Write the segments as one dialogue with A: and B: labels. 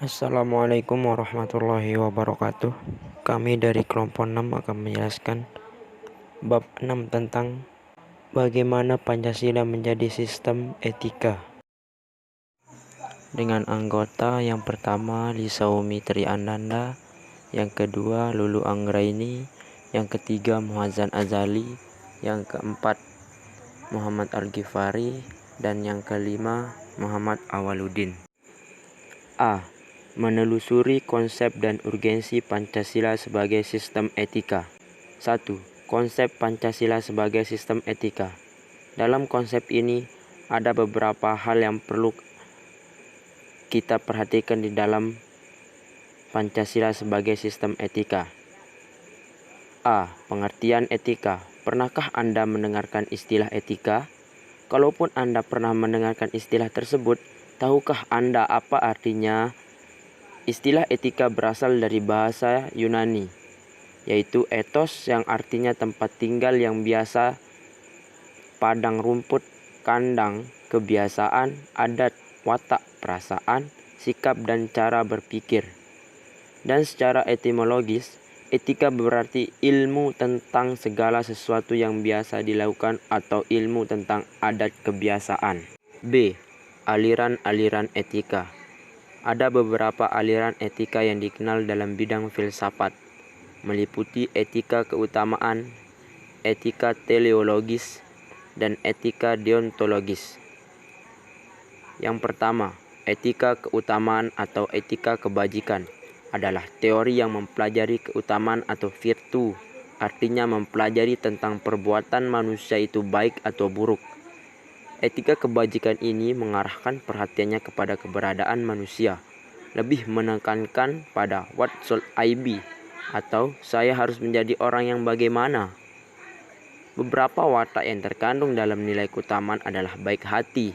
A: Assalamualaikum warahmatullahi wabarakatuh. Kami dari kelompok 6 akan menjelaskan bab 6 tentang bagaimana Pancasila menjadi sistem etika. Dengan anggota yang pertama Lisa Umi Triandanda, yang kedua Lulu Anggraini, yang ketiga Muhazzan Azali, yang keempat Muhammad Al-Ghifari, dan yang kelima Muhammad Awaludin. A. Menelusuri konsep dan urgensi Pancasila sebagai sistem etika. 1. Konsep Pancasila sebagai sistem etika. Dalam konsep ini ada beberapa hal yang perlu kita perhatikan di dalam Pancasila sebagai sistem etika. A. Pengertian etika. Pernahkah Anda mendengarkan istilah etika? Kalaupun Anda pernah mendengarkan istilah tersebut, tahukah Anda apa artinya? Istilah etika berasal dari bahasa Yunani, yaitu ethos yang artinya tempat tinggal yang biasa, padang rumput, kandang, kebiasaan, adat, watak, perasaan, sikap, dan cara berpikir. Dan secara etimologis, etika berarti ilmu tentang segala sesuatu yang biasa dilakukan atau ilmu tentang adat kebiasaan. B. Aliran-aliran etika. Ada beberapa aliran etika yang dikenal dalam bidang filsafat, meliputi etika keutamaan, etika teleologis, dan etika deontologis. Yang pertama, etika keutamaan atau etika kebajikan adalah teori yang mempelajari keutamaan atau virtu, artinya mempelajari tentang perbuatan manusia itu baik atau buruk. Etika kebajikan ini mengarahkan perhatiannya kepada keberadaan manusia, lebih menekankan pada what should I be, atau saya harus menjadi orang yang bagaimana. Beberapa watak yang terkandung dalam nilai keutamaan adalah baik hati,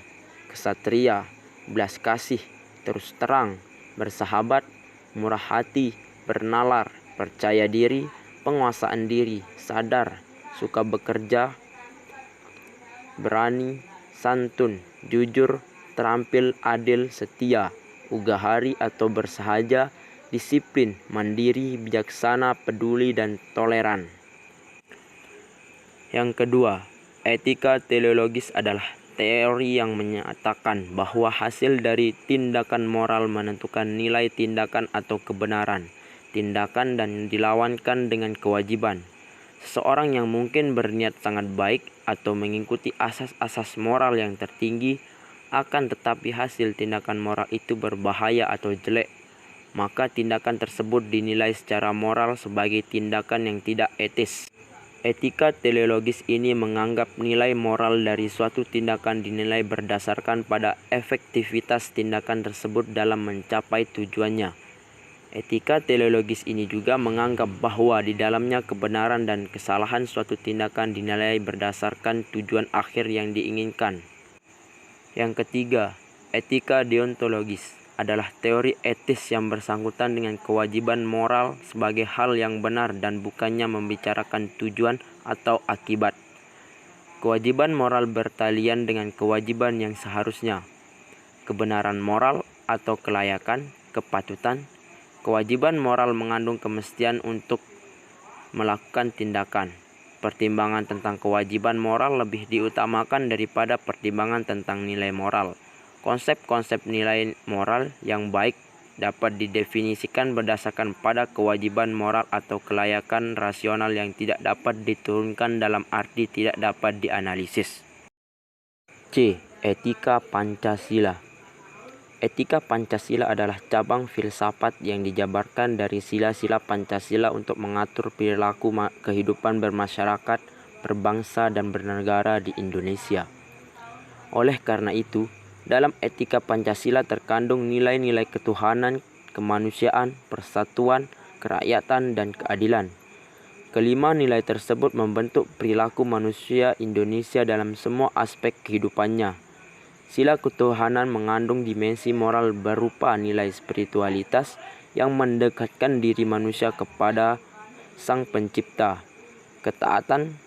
A: kesatria, belas kasih, terus terang, bersahabat, murah hati, bernalar, percaya diri, penguasaan diri, sadar, suka bekerja, berani, santun, jujur, terampil, adil, setia, ugahari atau bersahaja, disiplin, mandiri, bijaksana, peduli, dan toleran. Yang kedua, etika teleologis adalah teori yang menyatakan bahwa hasil dari tindakan moral menentukan nilai tindakan atau kebenaran tindakan dan dilawankan dengan kewajiban. Seseorang yang mungkin berniat sangat baik atau mengikuti asas-asas moral yang tertinggi, akan tetapi hasil tindakan moral itu berbahaya atau jelek, maka tindakan tersebut dinilai secara moral sebagai tindakan yang tidak etis. Etika teleologis ini menganggap nilai moral dari suatu tindakan dinilai berdasarkan pada efektivitas tindakan tersebut dalam mencapai tujuannya. Etika teleologis ini juga menganggap bahwa di dalamnya kebenaran dan kesalahan suatu tindakan dinilai berdasarkan tujuan akhir yang diinginkan. Yang ketiga, etika deontologis adalah teori etis yang bersangkutan dengan kewajiban moral sebagai hal yang benar dan bukannya membicarakan tujuan atau akibat. Kewajiban moral bertalian dengan kewajiban yang seharusnya. Kebenaran moral atau kelayakan, kepatutan. Kewajiban moral mengandung kemestian untuk melakukan tindakan. Pertimbangan tentang kewajiban moral lebih diutamakan daripada pertimbangan tentang nilai moral. Konsep-konsep nilai moral yang baik dapat didefinisikan berdasarkan pada kewajiban moral atau kelayakan rasional yang tidak dapat diturunkan dalam arti tidak dapat dianalisis. C. Etika Pancasila. Etika Pancasila adalah cabang filsafat yang dijabarkan dari sila-sila Pancasila untuk mengatur perilaku kehidupan bermasyarakat, berbangsa, dan bernegara di Indonesia. Oleh karena itu, dalam etika Pancasila terkandung nilai-nilai ketuhanan, kemanusiaan, persatuan, kerakyatan, dan keadilan. Kelima nilai tersebut membentuk perilaku manusia Indonesia dalam semua aspek kehidupannya. Sila ketuhanan mengandung dimensi moral berupa nilai spiritualitas yang mendekatkan diri manusia kepada Sang Pencipta, ketaatan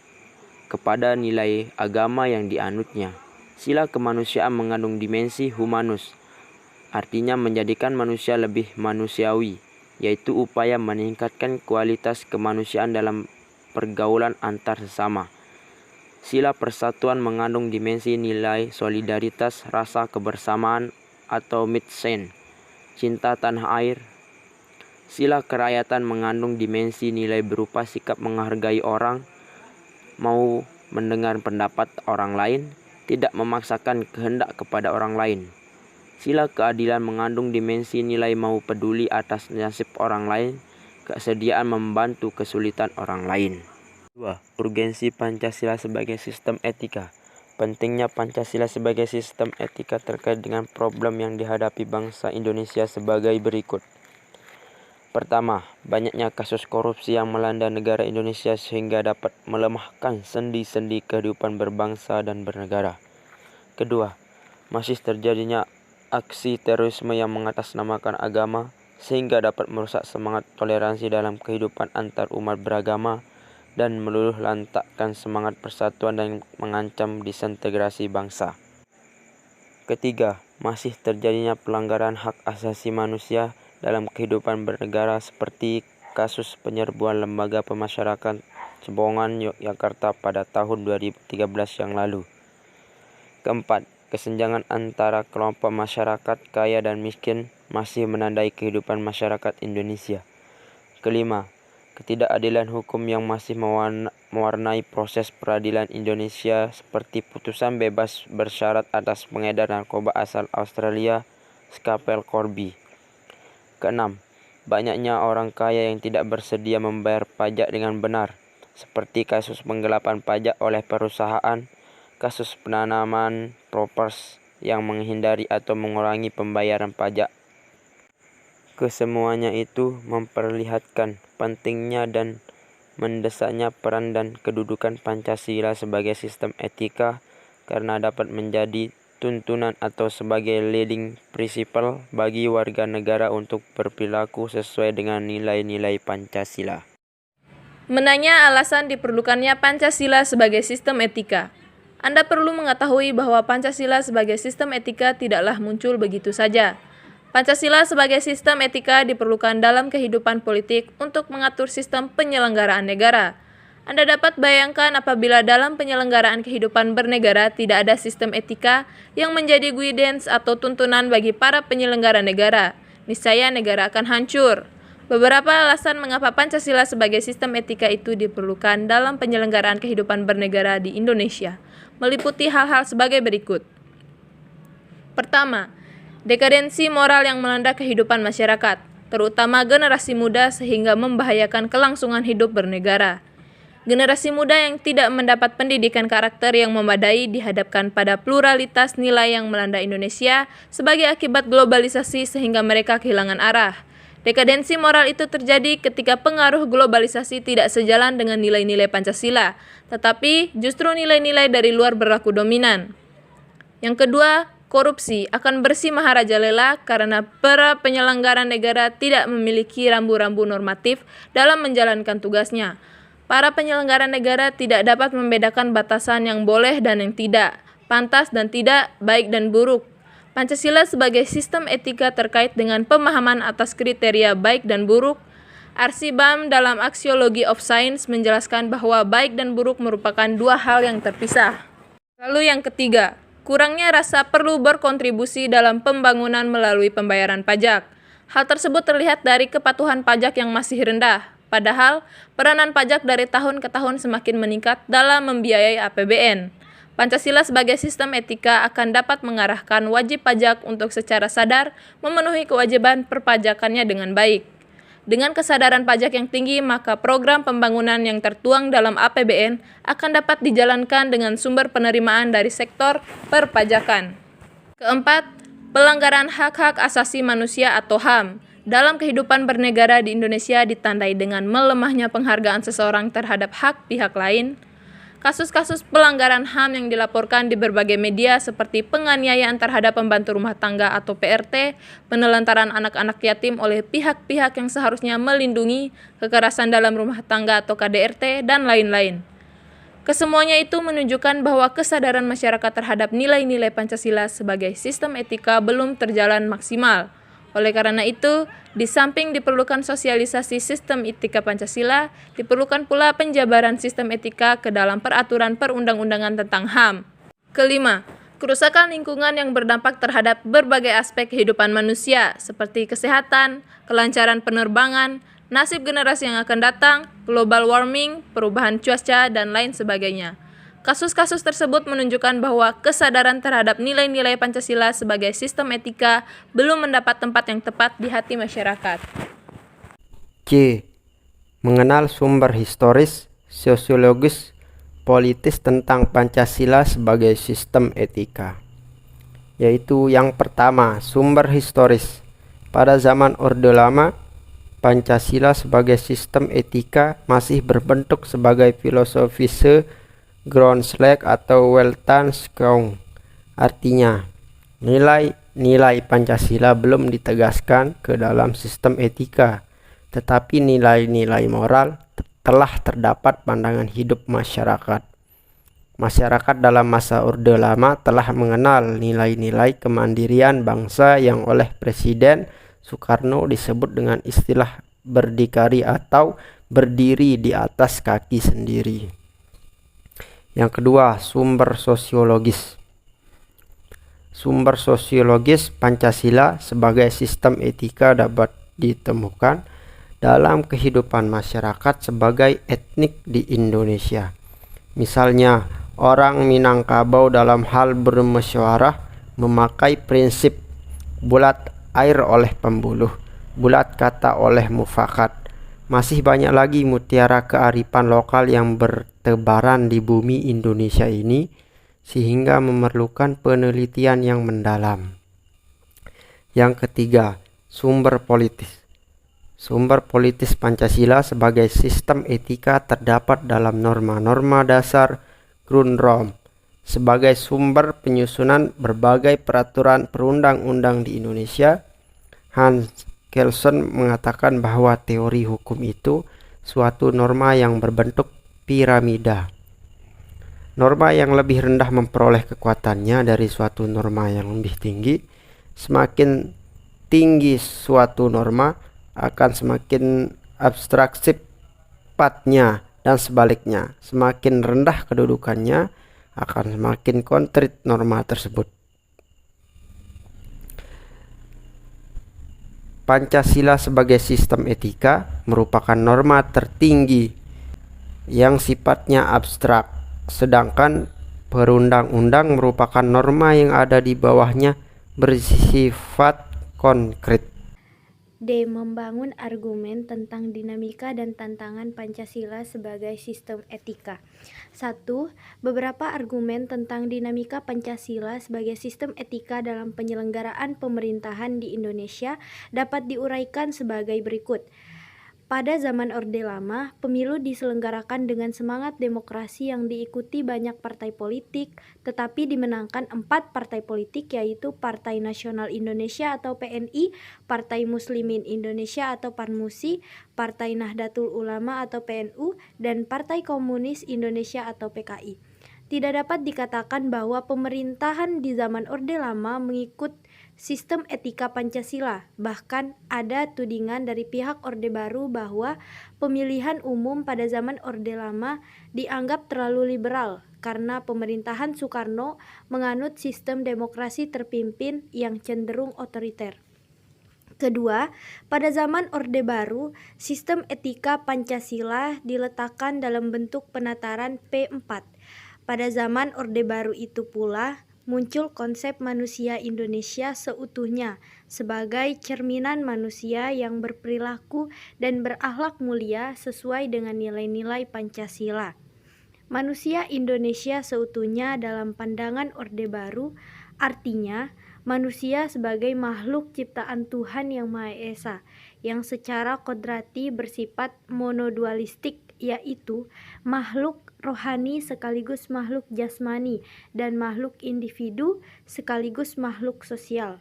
A: kepada nilai agama yang dianutnya. Sila kemanusiaan mengandung dimensi humanus, artinya menjadikan manusia lebih manusiawi, yaitu upaya meningkatkan kualitas kemanusiaan dalam pergaulan antar sesama. Sila persatuan mengandung dimensi nilai solidaritas, rasa kebersamaan atau Mitsen, cinta tanah air. Sila kerakyatan mengandung dimensi nilai berupa sikap menghargai orang, mau mendengar pendapat orang lain, tidak memaksakan kehendak kepada orang lain. Sila keadilan mengandung dimensi nilai mau peduli atas nasib orang lain, kesediaan membantu kesulitan orang lain. 2. Urgensi Pancasila sebagai sistem etika. Pentingnya Pancasila sebagai sistem etika terkait dengan problem yang dihadapi bangsa Indonesia sebagai berikut. Pertama, banyaknya kasus korupsi yang melanda negara Indonesia sehingga dapat melemahkan sendi-sendi kehidupan berbangsa dan bernegara. Kedua, masih terjadinya aksi terorisme yang mengatasnamakan agama sehingga dapat merusak semangat toleransi dalam kehidupan antar umat beragama dan meluluh lantakkan semangat persatuan dan mengancam disintegrasi bangsa. Ketiga, masih terjadinya pelanggaran hak asasi manusia dalam kehidupan bernegara seperti kasus penyerbuan lembaga pemasyarakatan Cebongan, Yogyakarta pada tahun 2013 yang lalu. Keempat, kesenjangan antara kelompok masyarakat kaya dan miskin masih menandai kehidupan masyarakat Indonesia. Kelima, ketidakadilan hukum yang masih mewarnai proses peradilan Indonesia seperti putusan bebas bersyarat atas pengedar narkoba asal Australia, Scapel Corby. Keenam, banyaknya orang kaya yang tidak bersedia membayar pajak dengan benar, seperti kasus penggelapan pajak oleh perusahaan, kasus penanaman propers yang menghindari atau mengurangi pembayaran pajak. Kesemuanya itu memperlihatkan pentingnya dan mendesaknya peran dan kedudukan Pancasila sebagai sistem etika karena dapat menjadi tuntunan atau sebagai leading principle bagi warga negara untuk berperilaku sesuai dengan nilai-nilai Pancasila.
B: Menanya alasan diperlukannya Pancasila sebagai sistem etika. Anda perlu mengetahui bahwa Pancasila sebagai sistem etika tidaklah muncul begitu saja. Pancasila sebagai sistem etika diperlukan dalam kehidupan politik untuk mengatur sistem penyelenggaraan negara. Anda dapat bayangkan apabila dalam penyelenggaraan kehidupan bernegara tidak ada sistem etika yang menjadi guidance atau tuntunan bagi para penyelenggara negara, niscaya negara akan hancur. Beberapa alasan mengapa Pancasila sebagai sistem etika itu diperlukan dalam penyelenggaraan kehidupan bernegara di Indonesia, meliputi hal-hal sebagai berikut. Pertama, dekadensi moral yang melanda kehidupan masyarakat, terutama generasi muda sehingga membahayakan kelangsungan hidup bernegara. Generasi muda yang tidak mendapat pendidikan karakter yang memadai dihadapkan pada pluralitas nilai yang melanda Indonesia sebagai akibat globalisasi sehingga mereka kehilangan arah. Dekadensi moral itu terjadi ketika pengaruh globalisasi tidak sejalan dengan nilai-nilai Pancasila, tetapi justru nilai-nilai dari luar berlaku dominan. Yang kedua, korupsi akan bersih maharajalela karena para penyelenggara negara tidak memiliki rambu-rambu normatif dalam menjalankan tugasnya. Para penyelenggara negara tidak dapat membedakan batasan yang boleh dan yang tidak, pantas dan tidak, baik dan buruk. Pancasila sebagai sistem etika terkait dengan pemahaman atas kriteria baik dan buruk. Arsibam dalam Axiology of Science menjelaskan bahwa baik dan buruk merupakan dua hal yang terpisah. Lalu yang ketiga, kurangnya rasa perlu berkontribusi dalam pembangunan melalui pembayaran pajak. Hal tersebut terlihat dari kepatuhan pajak yang masih rendah. Padahal, peranan pajak dari tahun ke tahun semakin meningkat dalam membiayai APBN. Pancasila sebagai sistem etika akan dapat mengarahkan wajib pajak untuk secara sadar memenuhi kewajiban perpajakannya dengan baik. Dengan kesadaran pajak yang tinggi, maka program pembangunan yang tertuang dalam APBN akan dapat dijalankan dengan sumber penerimaan dari sektor perpajakan. Keempat, pelanggaran hak-hak asasi manusia atau HAM dalam kehidupan bernegara di Indonesia ditandai dengan melemahnya penghargaan seseorang terhadap hak pihak lain. Kasus-kasus pelanggaran HAM yang dilaporkan di berbagai media seperti penganiayaan terhadap pembantu rumah tangga atau PRT, penelantaran anak-anak yatim oleh pihak-pihak yang seharusnya melindungi, kekerasan dalam rumah tangga atau KDRT, dan lain-lain. Kesemuanya itu menunjukkan bahwa kesadaran masyarakat terhadap nilai-nilai Pancasila sebagai sistem etika belum terjalan maksimal. Oleh karena itu, di samping diperlukan sosialisasi sistem etika Pancasila, diperlukan pula penjabaran sistem etika ke dalam peraturan perundang-undangan tentang HAM. Kelima, kerusakan lingkungan yang berdampak terhadap berbagai aspek kehidupan manusia, seperti kesehatan, kelancaran penerbangan, nasib generasi yang akan datang, global warming, perubahan cuaca, dan lain sebagainya. Kasus-kasus tersebut menunjukkan bahwa kesadaran terhadap nilai-nilai Pancasila sebagai sistem etika belum mendapat tempat yang tepat di hati masyarakat.
C: C. Mengenal sumber historis, sosiologis, politis tentang Pancasila sebagai sistem etika. Yaitu yang pertama, sumber historis. Pada zaman Orde Lama, Pancasila sebagai sistem etika masih berbentuk sebagai filosofische Grundslag atau Weltanschauung. Artinya, nilai-nilai Pancasila belum ditegaskan ke dalam sistem etika, tetapi nilai-nilai moral telah terdapat pandangan hidup masyarakat. Masyarakat dalam masa Orde Lama telah mengenal nilai-nilai kemandirian bangsa yang oleh Presiden Soekarno disebut dengan istilah berdikari atau berdiri di atas kaki sendiri. Yang kedua, sumber sosiologis. Sumber sosiologis Pancasila sebagai sistem etika dapat ditemukan dalam kehidupan masyarakat sebagai etnik di Indonesia. Misalnya, orang Minangkabau dalam hal bermusyawarah memakai prinsip bulat air oleh pembuluh, bulat kata oleh mufakat. Masih banyak lagi mutiara kearifan lokal yang bertebaran di bumi Indonesia ini, sehingga memerlukan penelitian yang mendalam. Yang ketiga, sumber politis. Sumber politis Pancasila sebagai sistem etika terdapat dalam norma-norma dasar Grundnorm sebagai sumber penyusunan berbagai peraturan perundang-undang di Indonesia. Hans Kelsen mengatakan bahwa teori hukum itu suatu norma yang berbentuk piramida. Norma yang lebih rendah memperoleh kekuatannya dari suatu norma yang lebih tinggi. Semakin tinggi suatu norma akan semakin abstrak sifatnya, dan sebaliknya, semakin rendah kedudukannya akan semakin konkret norma tersebut. Pancasila sebagai sistem etika merupakan norma tertinggi yang sifatnya abstrak, sedangkan perundang-undang merupakan norma yang ada di bawahnya bersifat konkret.
D: D. Membangun argumen tentang dinamika dan tantangan Pancasila sebagai sistem etika. 1. Beberapa argumen tentang dinamika Pancasila sebagai sistem etika dalam penyelenggaraan pemerintahan di Indonesia dapat diuraikan sebagai berikut. Pada zaman Orde Lama, pemilu diselenggarakan dengan semangat demokrasi yang diikuti banyak partai politik, tetapi dimenangkan 4 partai politik, yaitu Partai Nasional Indonesia atau PNI, Partai Muslimin Indonesia atau PARMUSI, Partai Nahdlatul Ulama atau PNU, dan Partai Komunis Indonesia atau PKI. Tidak dapat dikatakan bahwa pemerintahan di zaman Orde Lama mengikut sistem etika Pancasila. Bahkan ada tudingan dari pihak Orde Baru bahwa pemilihan umum pada zaman Orde Lama dianggap terlalu liberal karena pemerintahan Soekarno menganut sistem demokrasi terpimpin yang cenderung otoriter. Kedua, pada zaman Orde Baru, sistem etika Pancasila diletakkan dalam bentuk penataran P4. Pada zaman Orde Baru itu pula muncul konsep manusia Indonesia seutuhnya sebagai cerminan manusia yang berperilaku dan berakhlak mulia sesuai dengan nilai-nilai Pancasila. Manusia Indonesia seutuhnya dalam pandangan Orde Baru artinya manusia sebagai makhluk ciptaan Tuhan Yang Maha Esa yang secara kodrati bersifat monodualistik, yaitu makhluk rohani sekaligus makhluk jasmani dan makhluk individu sekaligus makhluk sosial.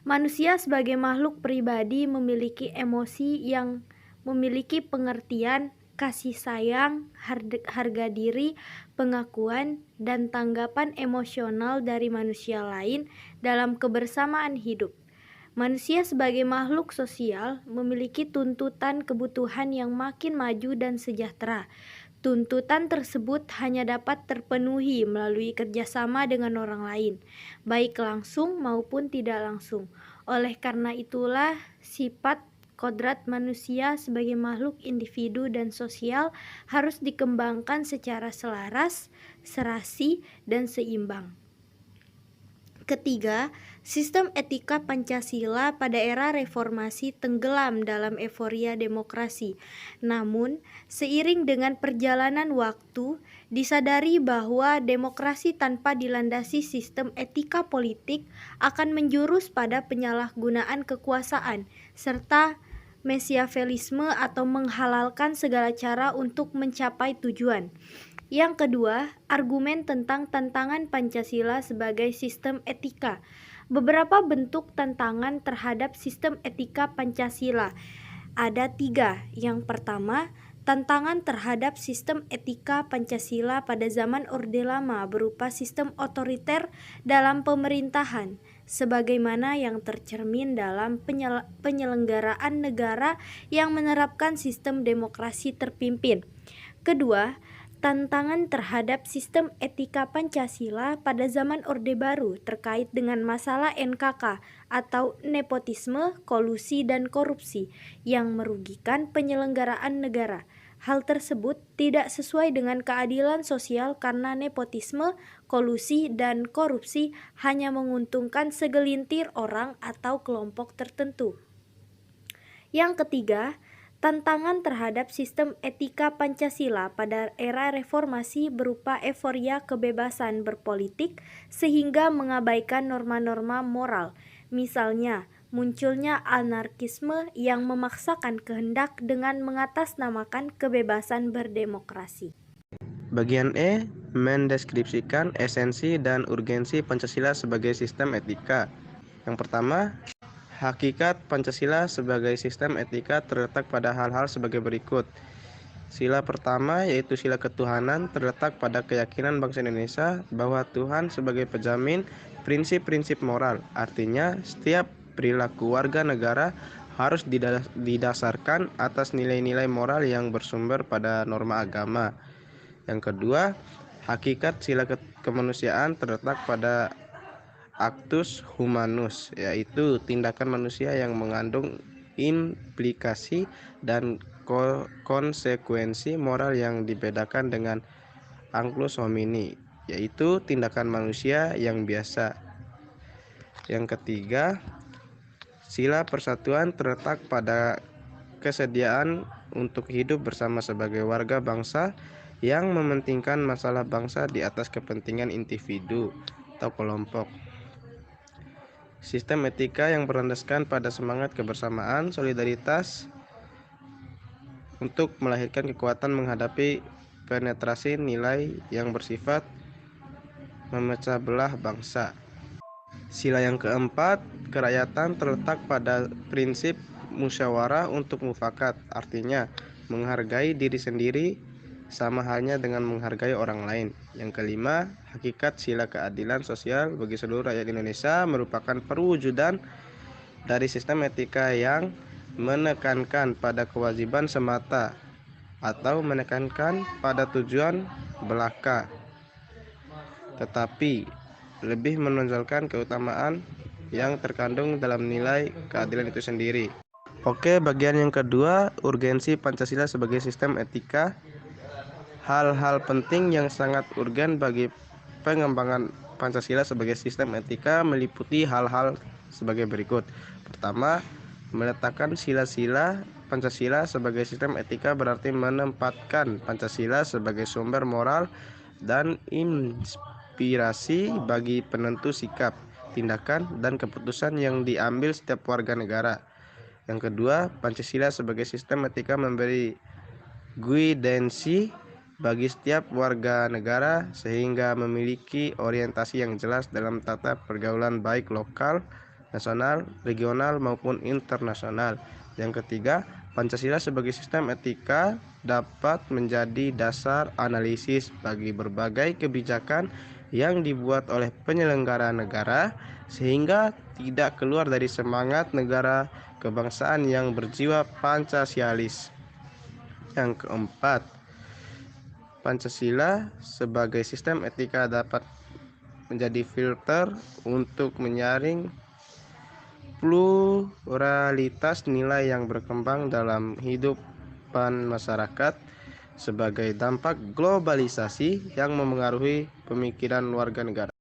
D: Manusia sebagai makhluk pribadi memiliki emosi yang memiliki pengertian kasih sayang, harga diri, pengakuan, dan tanggapan emosional dari manusia lain dalam kebersamaan hidup. Manusia sebagai makhluk sosial memiliki tuntutan kebutuhan yang makin maju dan sejahtera. Tuntutan tersebut hanya dapat terpenuhi melalui kerjasama dengan orang lain, baik langsung maupun tidak langsung. Oleh karena itulah, sifat kodrat manusia sebagai makhluk individu dan sosial harus dikembangkan secara selaras, serasi, dan seimbang. Ketiga, sistem etika Pancasila pada era reformasi tenggelam dalam euforia demokrasi. Namun, seiring dengan perjalanan waktu, disadari bahwa demokrasi tanpa dilandasi sistem etika politik akan menjurus pada penyalahgunaan kekuasaan, serta Machiavellisme atau menghalalkan segala cara untuk mencapai tujuan. Yang kedua, argumen tentang tantangan Pancasila sebagai sistem etika. Beberapa bentuk tantangan terhadap sistem etika Pancasila. Ada 3. Yang pertama, tantangan terhadap sistem etika Pancasila pada zaman Orde Lama berupa sistem otoriter dalam pemerintahan, sebagaimana yang tercermin dalam penyelenggaraan negara yang menerapkan sistem demokrasi terpimpin. Kedua, tantangan terhadap sistem etika Pancasila pada zaman Orde Baru terkait dengan masalah NKK atau nepotisme, kolusi, dan korupsi yang merugikan penyelenggaraan negara. Hal tersebut tidak sesuai dengan keadilan sosial karena nepotisme, kolusi, dan korupsi hanya menguntungkan segelintir orang atau kelompok tertentu. Yang ketiga, tantangan terhadap sistem etika Pancasila pada era reformasi berupa euforia kebebasan berpolitik sehingga mengabaikan norma-norma moral. Misalnya, munculnya anarkisme yang memaksakan kehendak dengan mengatasnamakan kebebasan berdemokrasi.
E: Bagian E mendeskripsikan esensi dan urgensi Pancasila sebagai sistem etika. Yang pertama, hakikat Pancasila sebagai sistem etika terletak pada hal-hal sebagai berikut. Sila pertama yaitu sila ketuhanan terletak pada keyakinan bangsa Indonesia bahwa Tuhan sebagai penjamin prinsip-prinsip moral. Artinya, setiap perilaku warga negara harus didasarkan atas nilai-nilai moral yang bersumber pada norma agama. Yang kedua, hakikat sila kemanusiaan terletak pada actus humanus, yaitu tindakan manusia yang mengandung implikasi dan konsekuensi moral yang dibedakan dengan ancus homini, yaitu tindakan manusia yang biasa. Yang ketiga, sila persatuan terletak pada kesediaan untuk hidup bersama sebagai warga bangsa yang mementingkan masalah bangsa di atas kepentingan individu atau kelompok. Sistem etika yang berlandaskan pada semangat kebersamaan, solidaritas untuk melahirkan kekuatan menghadapi penetrasi nilai yang bersifat memecah belah bangsa. Sila yang keempat, kerakyatan terletak pada prinsip musyawarah untuk mufakat, artinya menghargai diri sendiri sama halnya dengan menghargai orang lain. Yang kelima, hakikat sila keadilan sosial bagi seluruh rakyat Indonesia merupakan perwujudan dari sistem etika yang menekankan pada kewajiban semata atau menekankan pada tujuan belaka, tetapi lebih menonjolkan keutamaan yang terkandung dalam nilai keadilan itu sendiri. Oke, bagian yang kedua, urgensi Pancasila sebagai sistem etika. Hal-hal penting yang sangat urgen bagi pengembangan Pancasila sebagai sistem etika meliputi hal-hal sebagai berikut. Pertama, meletakkan sila-sila Pancasila sebagai sistem etika berarti menempatkan Pancasila sebagai sumber moral dan inspirasi bagi penentu sikap, tindakan, dan keputusan yang diambil setiap warga negara. Yang kedua, Pancasila sebagai sistem etika memberi guidansi bagi setiap warga negara sehingga memiliki orientasi yang jelas dalam tata pergaulan baik lokal, nasional, regional maupun internasional. Yang ketiga, Pancasila sebagai sistem etika dapat menjadi dasar analisis bagi berbagai kebijakan yang dibuat oleh penyelenggara negara sehingga tidak keluar dari semangat negara kebangsaan yang berjiwa Pancasialis. Yang keempat, Pancasila sebagai sistem etika dapat menjadi filter untuk menyaring pluralitas nilai yang berkembang dalam kehidupan masyarakat sebagai dampak globalisasi yang memengaruhi pemikiran warga negara.